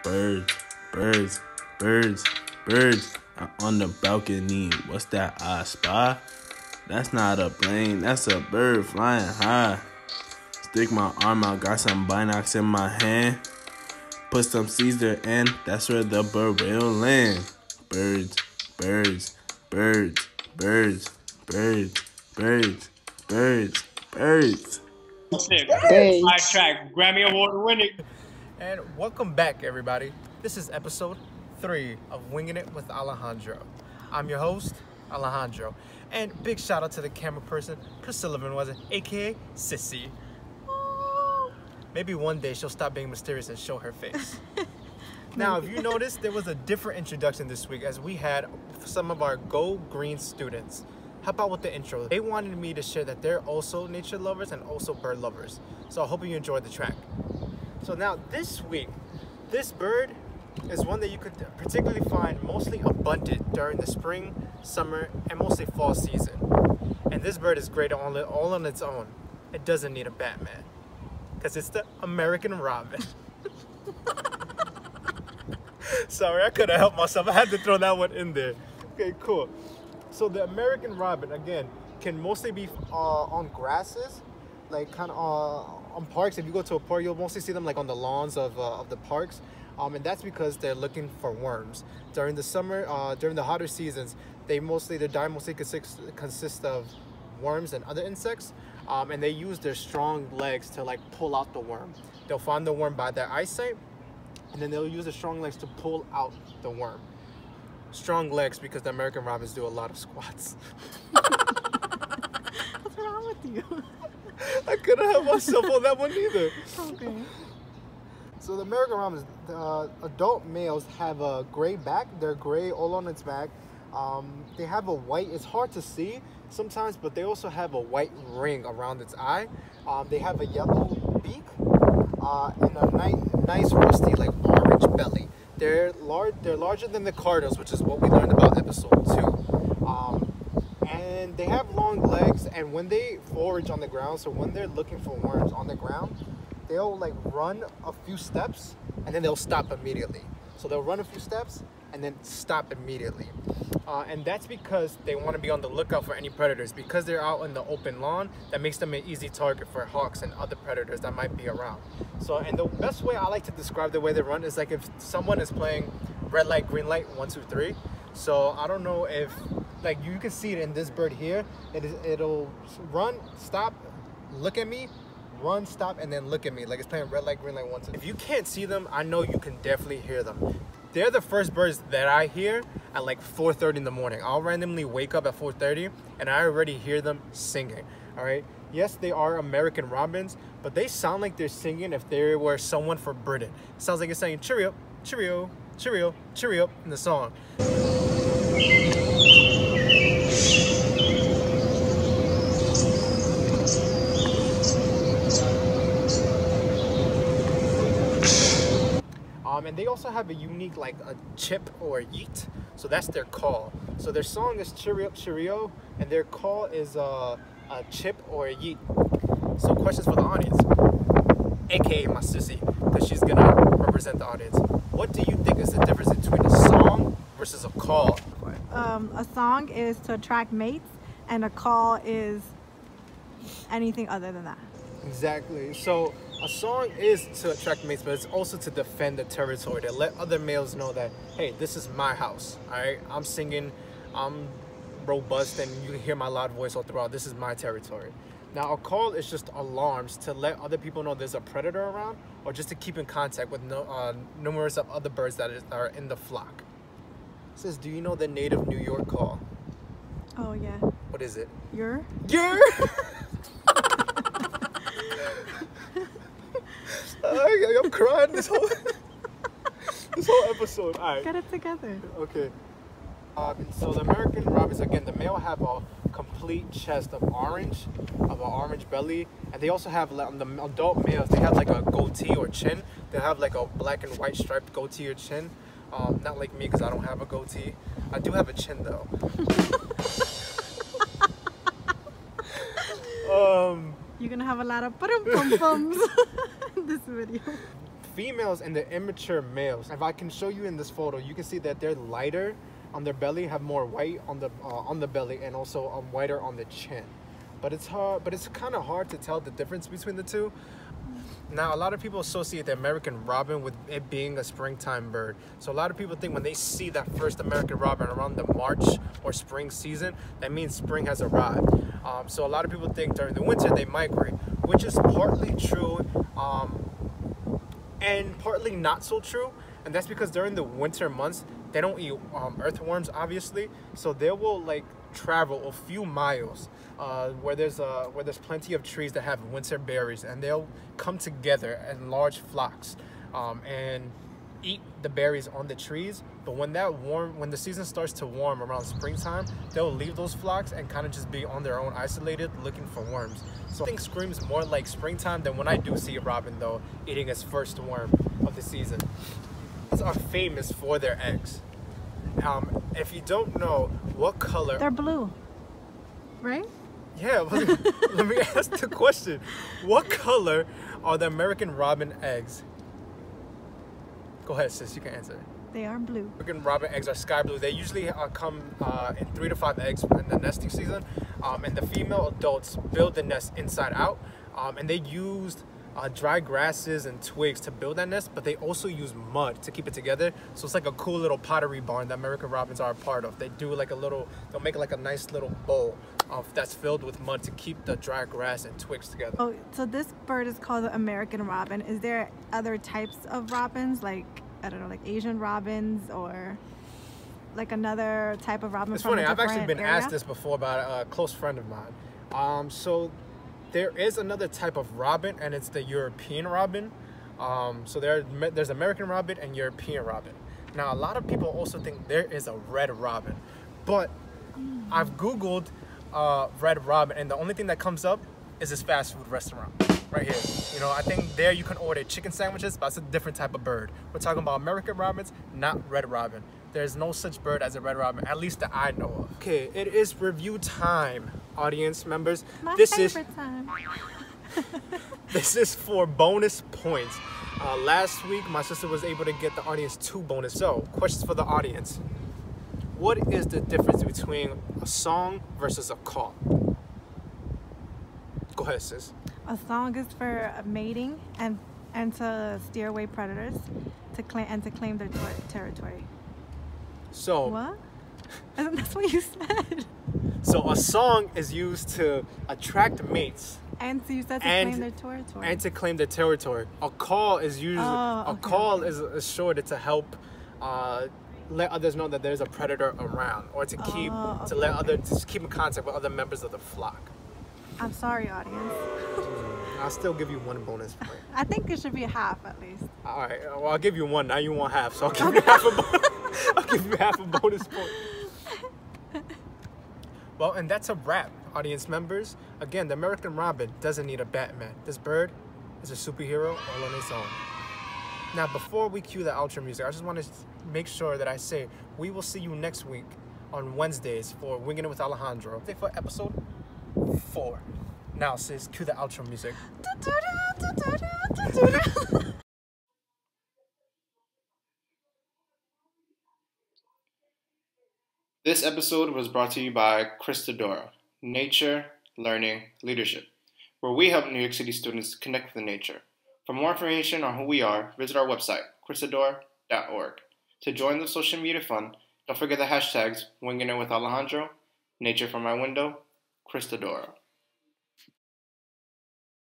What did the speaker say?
Birds, birds, birds, birds. I'm on the balcony. What's that I spy? That's not a plane, that's a bird flying high. Stick my arm out, got some binocs in my hand. Put some seeds there and that's where the bird will land. Birds, birds, birds, birds, birds, birds, birds, birds. High track, Grammy Award winning. And welcome back, everybody. This is episode 3 of Winging It with Alejandro. I'm your host, Alejandro. And big shout out to the camera person, Priscilla Van, aka Sissy. Maybe one day she'll stop being mysterious and show her face. Now, if you noticed, there was a different introduction this week as we had some of our Go Green students help out with the intro. They wanted me to share that they're also nature lovers and also bird lovers. So I hope you enjoyed the track. So now this week, this bird is one that you could particularly find mostly abundant during the spring, summer, and mostly fall season. And this bird is great all on its own. It doesn't need a Batman, because it's the American robin. Sorry, I couldn't help myself. I had to throw that one in there. Okay, cool. So the American robin, again, can mostly be on grasses, like kind of on parks. If you go to a park, you'll mostly see them like on the lawns of the parks. And that's because they're looking for worms. During the summer, during the hotter seasons, their diet mostly consists of worms and other insects. And they use their strong legs to like pull out the worm. They'll find the worm by their eyesight, and then they'll use the strong legs to pull out the worm. Strong legs because the American robins do a lot of squats. What's wrong with you? I couldn't help myself on that one either. Okay. So the American robins, the adult males have a gray back. They're gray all on its back. They have a white, it's hard to see sometimes, but they also have a white ring around its eye. They have a yellow beak and a nice rusty like orange belly. They're larger than the cardinals, which is what we learned about episode 2. And they have long legs, and when they forage on the ground, so when they're looking for worms on the ground, they'll like run a few steps and then they'll stop immediately. So they'll run a few steps and then stop immediately. And that's because they want to be on the lookout for any predators. Because they're out in the open lawn, that makes them an easy target for hawks and other predators that might be around. So, and the best way I like to describe the way they run is like if someone is playing red light, green light, 1, 2, 3. So I don't know if, like you can see it in this bird here, it'll run, stop, look at me, run, stop, and then look at me like it's playing red light, green light, 1, 2. If you can't see them, I know you can definitely hear them. They're the first birds that I hear at like 4:30 in the morning. I'll randomly wake up at 4:30 and I already hear them singing. All right. Yes, they are American robins, but they sound like they're singing if they were someone for Britain. It sounds like it's saying cheerio, cheerio, cheerio, cheerio in the song. And they also have a unique like a chip or a yeet, so that's their call. So their song is cheerio, cheerio, and their call is a chip or a yeet. So questions for the audience, aka my sissy, because she's gonna represent the audience. What do you think is the difference between a song versus a call? A song is to attract mates, and a call is anything other than that. Exactly. So a song is to attract mates, but it's also to defend the territory, to let other males know that, hey, this is my house. All right, I'm singing, I'm robust, and you can hear my loud voice all throughout. This is my territory. Now, a call is just alarms to let other people know there's a predator around, or just to keep in contact with numerous of other birds that are in the flock. It says, do you know the native New York call? Oh yeah. What is it? You're? I'm crying this whole episode. All right. Get it together. Okay. So the American robins, again, the male have a complete chest of orange, of an orange belly, and they also have the adult males. They have like a goatee or chin. They have like a black and white striped goatee or chin. Not like me because I don't have a goatee. I do have a chin though. You're gonna have a lot of pum-pums in this video. females and the immature males, if I can show you in this photo, you can see that they're lighter on their belly, have more white on the belly, and also whiter on the chin. But it's hard. But it's kind of hard to tell the difference between the two. Now, a lot of people associate the American robin with it being a springtime bird. So a lot of people think when they see that first American robin around the March or spring season, that means spring has arrived. So a lot of people think during the winter they migrate, which is partly true and partly not so true. And that's because during the winter months, they don't eat earthworms, obviously. So they will like travel a few miles where there's plenty of trees that have winter berries, and they'll come together in large flocks and eat the berries on the trees. But when the season starts to warm around springtime, they'll leave those flocks and kind of just be on their own, isolated, looking for worms. So I think screams more like springtime than when I do see a robin, though, eating its first worm of the season. These are famous for their eggs. If you don't know what color... They're blue, right? Yeah, let me ask the question. What color are the American robin eggs? Go ahead, sis, you can answer. They are blue. American robin eggs are sky blue. They usually come in 3 to 5 eggs in the nesting season. And the female adults build the nest inside out. And they used dry grasses and twigs to build that nest, but they also use mud to keep it together. So it's like a cool little pottery barn that American robins are a part of. They do like they'll make like a nice little bowl that's filled with mud to keep the dry grass and twigs together. Oh, so this bird is called the American robin. Is there other types of robins, like, I don't know, like Asian robins or like another type of robin? It's from funny, a I've actually different been area? asked this before by a close friend of mine. So there is another type of robin, and it's the European robin. So there's American robin and European robin. Now, a lot of people also think there is a red robin, but I've Googled red robin, and the only thing that comes up is this fast food restaurant right here. You know, I think there you can order chicken sandwiches, but it's a different type of bird. We're talking about American robins, not red robin. There's no such bird as a red robin, at least that I know of. Okay, it is review time, audience members. My This favorite time. This is for bonus points. Last week, my sister was able to get the audience 2 bonus. So, questions for the audience. What is the difference between a song versus a call? Go ahead, sis. A song is for mating and to steer away predators to claim their territory. So, What? That's what you said. so a song is used to attract mates And so you said to And- claim their territory. and to claim their territory. A call is usually is short to help let others know that there's a predator around, or to keep to keep in contact with other members of the flock. I'm sorry, audience. I'll still give you 1 bonus point. I think it should be a half at least. All right, well, I'll give you 1. Now you want half, so I'll give you half I'll give you half a bonus point. Well, and that's a wrap, audience members. Again, the American robin doesn't need a Batman. This bird is a superhero all on its own. Now, before we cue the outro music, I just want to make sure that I say we will see you next week on Wednesdays for Winging It with Alejandro. For episode 4. Now, sis, cue the outro music. This episode was brought to you by Cristadora, Nature, Learning, Leadership, where we help New York City students connect with nature. For more information on who we are, visit our website, cristadora.org. To join the social media fun, don't forget the hashtags Winging It with Alejandro, Nature from My Window, Cristadora.